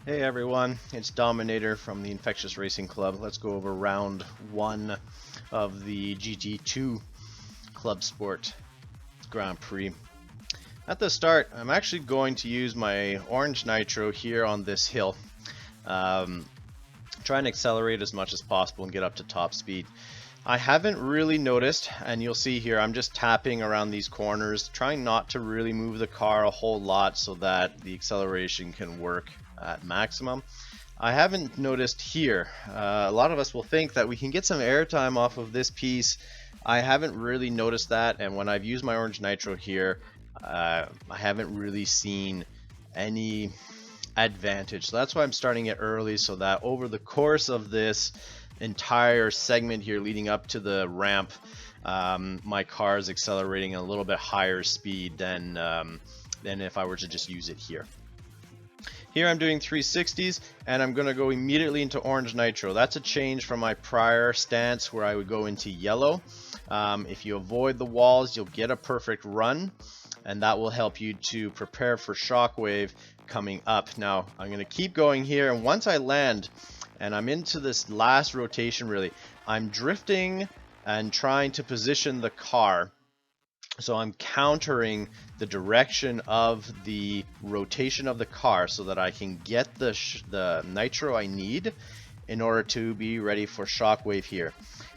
Hey everyone, it's Dominator from the Infectious Racing Club. Let's go over round one of the GT2 Clubsport Grand Prix. At the start, I'm actually going to use my orange nitro here on this hill. Try and accelerate as much as possible and get up to top speed. I haven't really noticed, and you'll see here, I'm just tapping around these corners, trying not to really move the car a whole lot so that the acceleration can work at maximum. I haven't noticed here. A lot of us will think that we can get some airtime off of this piece. I haven't really noticed that, and when I've used my orange nitro here, I haven't really seen any advantage. So that's why I'm starting it early, so that over the course of this entire segment here leading up to the ramp, my car is accelerating at a little bit higher speed than if I were to just use it here. Here I'm doing 360s, and I'm going to go immediately into orange nitro. That's a change from my prior stance where I would go into yellow. If you avoid the walls, you'll get a perfect run, and that will help you to prepare for shockwave coming up. Now I'm going to keep going here, and once I land and I'm into this last rotation, really I'm drifting and trying to position the car, so I'm countering the direction of the rotation of the car so that I can get the nitro I need in order to be ready for shockwave here.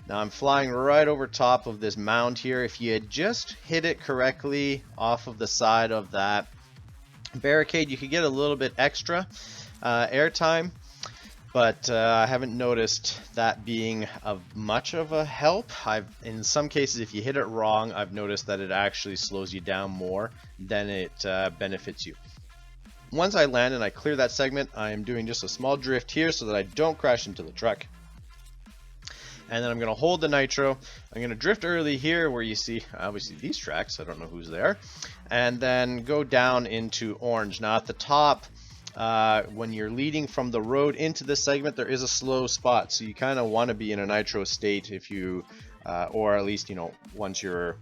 Now I'm flying right over top of this mound here. If you had just hit it correctly off of the side of that barricade, you could get a little bit extra airtime, but I haven't noticed that being of much of a help. In some cases, if you hit it wrong, I've noticed that it actually slows you down more than it benefits you. Once I land and I clear that segment, I am doing just a small drift here so that I don't crash into the truck. And then I'm going to hold the nitro. I'm going to drift early here where you see obviously these tracks. I don't know who's there. And then go down into orange. Now at the top, when you're leading from the road into this segment, there is a slow spot. So you kind of want to be in a nitro state if you, or at least, once you're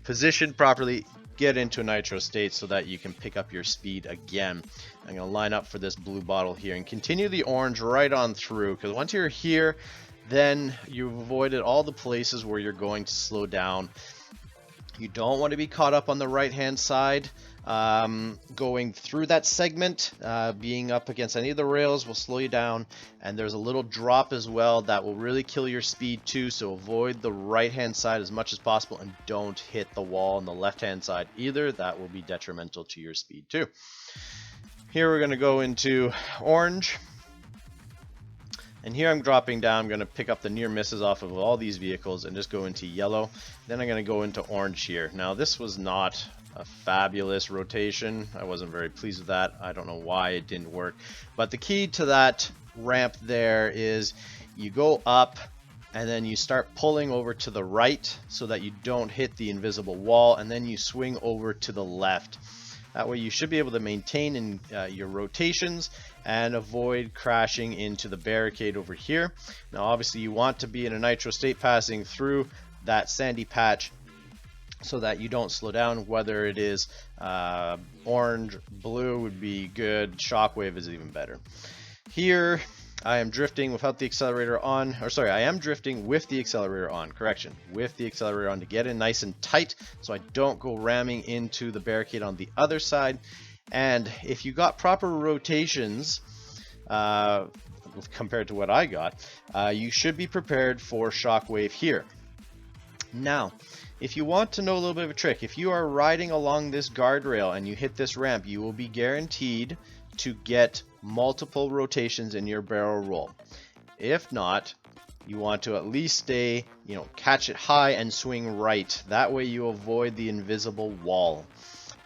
positioned properly, get into a nitro state so that you can pick up your speed again. I'm going to line up for this blue bottle here and continue the orange right on through, because once you're here, then you've avoided all the places where you're going to slow down. You don't want to be caught up on the right hand side. Going through that segment, being up against any of the rails will slow you down, and there's a little drop as well that will really kill your speed too, so avoid the right hand side as much as possible and don't hit the wall on the left hand side either. That will be detrimental to your speed too. Here we're going to go into orange. And here I'm dropping down. I'm going to pick up the near misses off of all these vehicles and just go into yellow. Then I'm going to go into orange here. Now this was not a fabulous rotation. I wasn't very pleased with that. I don't know why it didn't work. But the key to that ramp there is you go up and then you start pulling over to the right so that you don't hit the invisible wall, and then you swing over to the left. That way you should be able to maintain in your rotations and avoid crashing into the barricade over here. Now obviously you want to be in a nitro state passing through that sandy patch so that you don't slow down. Whether it is orange, blue would be good, shockwave is even better. Here I am drifting without the accelerator on, or sorry, I am drifting with the accelerator on, correction, with the accelerator on to get in nice and tight so I don't go ramming into the barricade on the other side. And if you got proper rotations, compared to what I got, you should be prepared for shockwave here. Now, if you want to know a little bit of a trick, if you are riding along this guardrail and you hit this ramp, you will be guaranteed to get multiple rotations in your barrel roll. If not, you want to at least stay, catch it high and swing right. That way you avoid the invisible wall.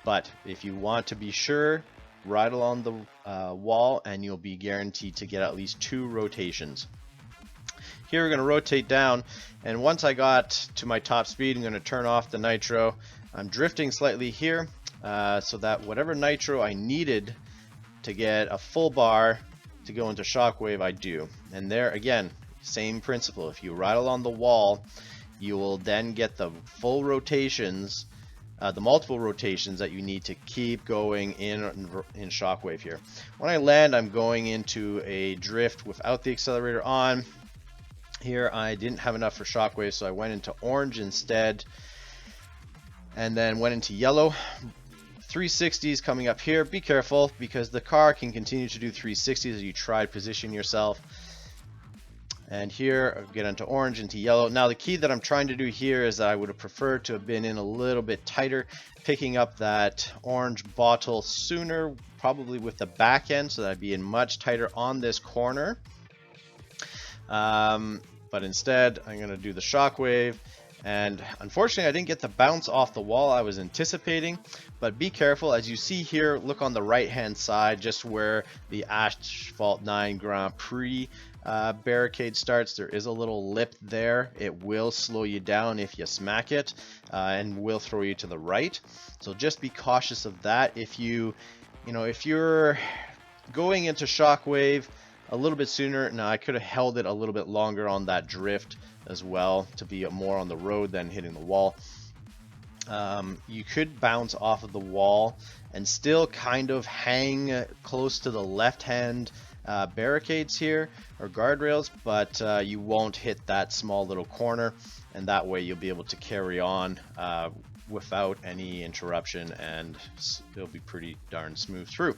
But if you want to be sure, ride along the wall and you'll be guaranteed to get at least 2 rotations. Here we're going to rotate down, and once I got to my top speed, I'm going to turn off the nitro. I'm drifting slightly here so that whatever nitro I needed to get a full bar to go into shockwave, I do. And there again, same principle. If you ride along the wall, you will then get the full rotations the multiple rotations that you need to keep going in shockwave here. When I land, I'm going into a drift without the accelerator on. Here I didn't have enough for shockwave, so I went into orange instead, and then went into yellow. 360s coming up here. Be careful, because the car can continue to do 360s as you try to position yourself. And here, get into orange, into yellow. Now the key that I'm trying to do here is that I would have preferred to have been in a little bit tighter, picking up that orange bottle sooner, probably with the back end, so that I'd be in much tighter on this corner. But instead, I'm going to do the shockwave. And unfortunately, I didn't get the bounce off the wall I was anticipating. But be careful, as you see here, look on the right-hand side, just where the Asphalt 9 Grand Prix barricade starts. There is a little lip there. It will slow you down if you smack it, and will throw you to the right. So just be cautious of that. If you're going into shockwave a little bit sooner. Now I could have held it a little bit longer on that drift as well, to be more on the road than hitting the wall. You could bounce off of the wall and still kind of hang close to the left hand barricades here, or guardrails, but you won't hit that small little corner, and that way you'll be able to carry on without any interruption, and it'll be pretty darn smooth through.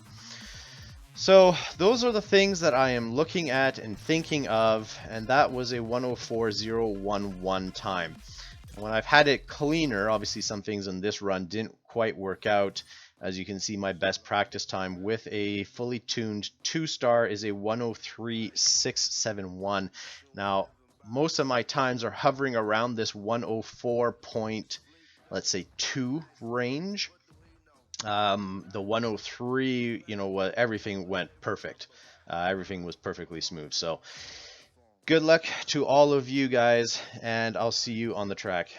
So those are the things that I am looking at and thinking of, and that was a 1:04.011 time. When I've had it cleaner, obviously some things in this run didn't quite work out. As you can see, my best practice time with a fully tuned 2-star is a 1:03.671. Now, most of my times are hovering around this 1:04 point, let's say 2 range. The 1:03, everything went perfect. Everything was perfectly smooth. So good luck to all of you guys, and I'll see you on the track.